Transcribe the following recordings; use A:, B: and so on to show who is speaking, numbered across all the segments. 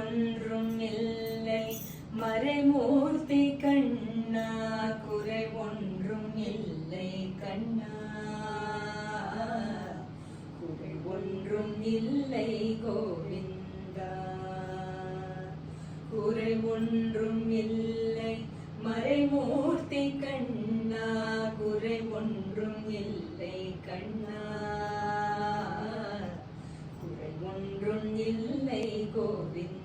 A: ஒன்றும் இல்லை மறைமூர்த்தி கண்ணா, குறை ஒன்றும் இல்லை கண்ணா, குறை ஒன்றும் இல்லை கோவிந்தா, குறை ஒன்றும் இல்லை மறைமூர்த்தி கண்ணா, குறை ஒன்றும் இல்லை கண்ணா, குறை ஒன்றும் இல்லை கோவிந்தா.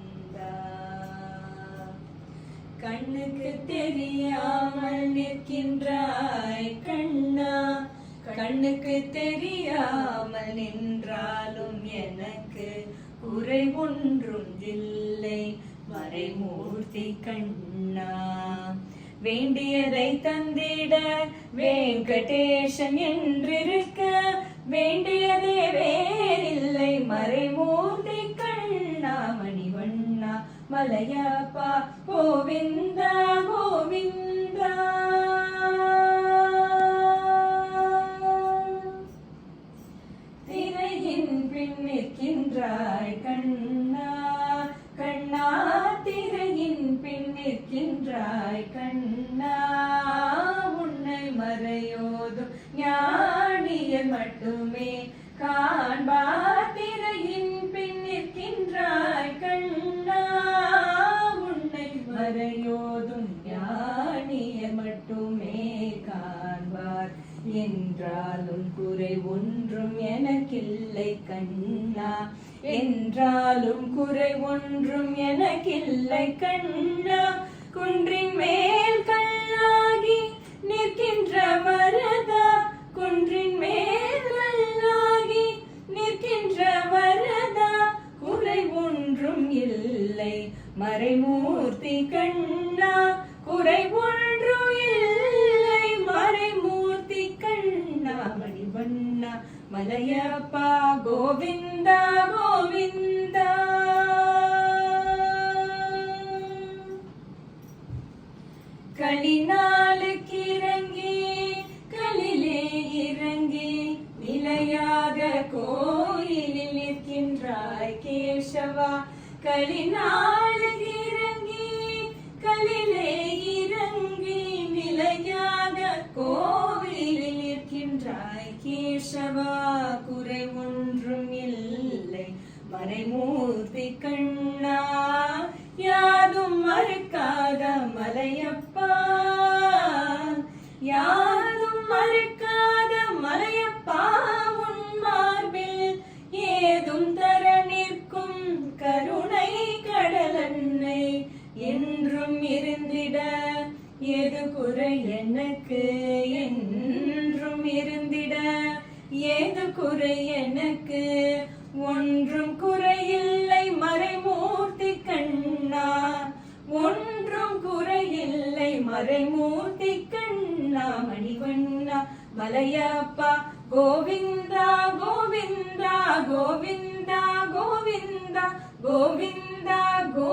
A: கண்ணுக்கு தெரியாமல் நிற்கின்றாய் கண்ணா, கண்ணுக்கு தெரியாமல் நின்றாலும் எனக்கு குறை ஒன்றும் இல்லை மறைமூர்த்தி கண்ணா. வேண்டியதை தந்திட வெங்கடேசன் என்றிருக்க வேண்டியதே வேறில்லை மறைமூர்த்தி கண்ணா, மணிவண்ணா மலையப்பா கோவிந்தா கோவிந்தா. திரையின் பின் நிற்கின்றாய் கண்ணா, கண்ணா திரையின் பின் நிற்கின்றாய் கண்ணா, உன்னை மறையோதும் ஞானியர் மட்டுமே காண்பார். திரையின் பின் நிற்கின்றாய் கண்ணா, உன்னை மறையோதும் ஞானியர் மட்டுமே காண்பார். என்றாலும் குறை ஒன்றும் எனக்கில்லை கண்ணா, என்றாலும் குறை ஒன்றும் எனக்கில்லை கண்ணா. குன்றின் மேல் கல்லாகி நிற்கின்ற வரதா, குன்றின் மேல் கல்லாகி நிற்கின்ற வரதா, குறை ஒன்றும் இல்லை மறைமூர்த்தி கண்ணா, குறை ஒன்றும் இல்லை மறைமூர்த்தி கண்ணா, மணிவண்ணா மலையப்பா கோவிந்தா கோவிந்தா. களிநாளுக்கு இறங்கி களிலே இறங்கி நிலையாக கோயிலில் நிற்கின்றாய் கேசவா, களிநாளுக்கு இறங்கி களிலே இறங்கி நிலையாக கோவிலில் நிற்கின்றாய் கேசவா, குறை ஒன்றும் இல்லை மறைமூர்த்தி கண்ணா, யாதும் மறுக்காத மலையப்பா, யாதும் மறுக்காத மலையப்பா, உன் மார்பில் ஏதும் தர நிற்கும் கருணை கடலன்னை என்றும் இருந்திட எது குறை எனக்கு, என்றும் இருந்திட ஏது குறை எனக்கு, ஒன்றும் குறையில்லை மறைமூர்த்தி கண்ணா, ஒன்றும் குறையில்லை மறைமூர்த்தி கண்ணா, மணிவண்ணா மலையப்பா கோவிந்தா கோவிந்தா கோவிந்தா கோவிந்தா கோவிந்தா கோ